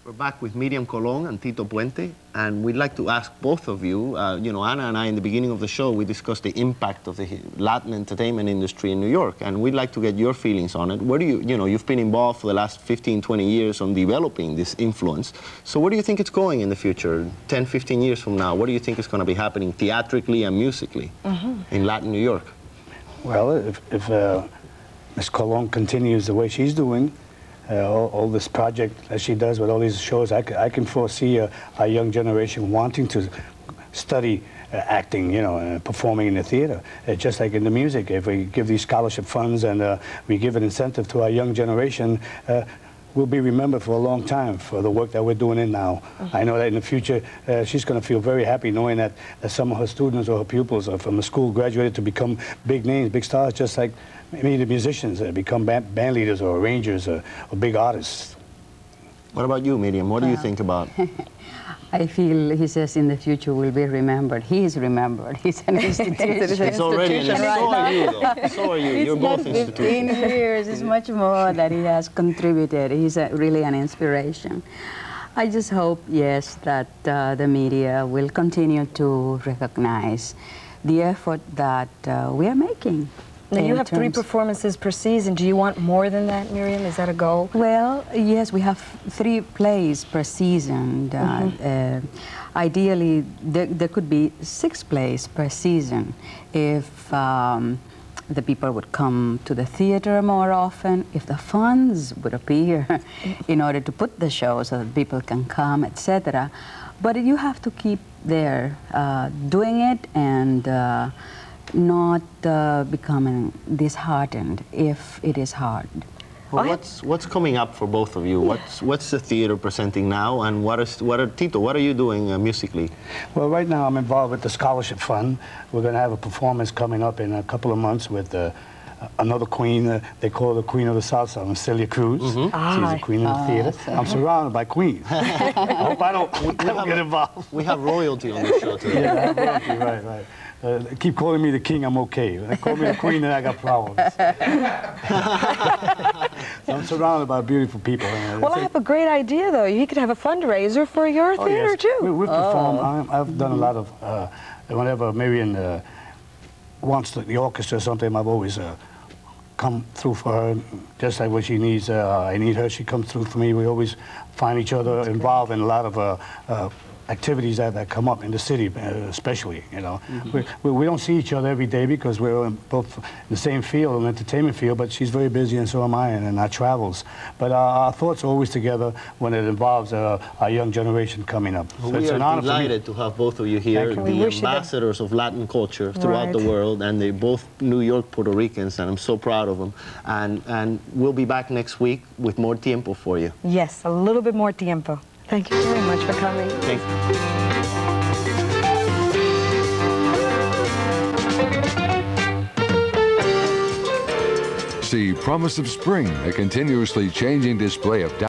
We're back with Miriam Colon and Tito Puente, and we'd like to ask both of you, Anna and I, in the beginning of the show, we discussed the impact of the Latin entertainment industry in New York, and we'd like to get your feelings on it. Where do you've been involved for the last 15, 20 years on developing this influence. So where do you think it's going in the future, 10, 15 years from now? What do you think is going to be happening theatrically and musically in Latin New York? Well, if Ms. Colon continues the way she's doing, all this project that she does with all these shows, I can foresee a young generation wanting to study acting, performing in the theater, just like in the music. If we give these scholarship funds and we give an incentive to our young generation, we'll be remembered for a long time for the work that we're doing in now. I know that in the future, she's going to feel very happy knowing that some of her students or her pupils are from the school graduated to become big names, big stars, just like maybe the musicians become band leaders or arrangers or big artists. What about you, Miriam? What do you think about? I feel he says in the future will be remembered. He is remembered. He's an institution. It's already an institution. So are you, though. So are you. You're both institutions. 15 years is much more that he has contributed. He's really an inspiration. I just hope, yes, that the media will continue to recognize the effort that we are making. Now, you have 3 performances per season. Do you want more than that, Miriam? Is that a goal? Well, yes, we have 3 plays per season. Ideally, there could be 6 plays per season if the people would come to the theater more often, if the funds would appear in order to put the show so that people can come, etc. But you have to keep there doing it and not becoming disheartened if it is hard. Well, what's coming up for both of you? What's the theater presenting now, and Tito, what are you doing musically? Well, right now I'm involved with the Scholarship Fund. We're going to have a performance coming up in a couple of months with another queen. They call her the Queen of the South Side, Celia Cruz. She's the queen of the theater. I'm surrounded by queens. I hope I don't get involved. We have royalty on this show today. Yeah, I have royalty, right. Keep calling me the king, I'm okay. When they call me the queen, then I got problems. So I'm surrounded by beautiful people. Well, I have a great idea, though. You could have a fundraiser for your theater, too. We've performed. I've done a lot of, whenever Marian wants the orchestra or something, I've always come through for her, just like when she needs, I need her, she comes through for me. We always find each other involved in a lot of activities that come up in the city, especially, We don't see each other every day because we're both in the same field, an entertainment field, but she's very busy and so am I in our travels. But our thoughts are always together when it involves our young generation coming up. So we are delighted to have both of you here, the ambassadors of Latin culture throughout the world, and they're both New York Puerto Ricans, and I'm so proud of them. And we'll be back next week with more Tiempo for you. Yes, a little bit more Tiempo. Thank you very much for coming. Thank you. See Promise of Spring, a continuously changing display of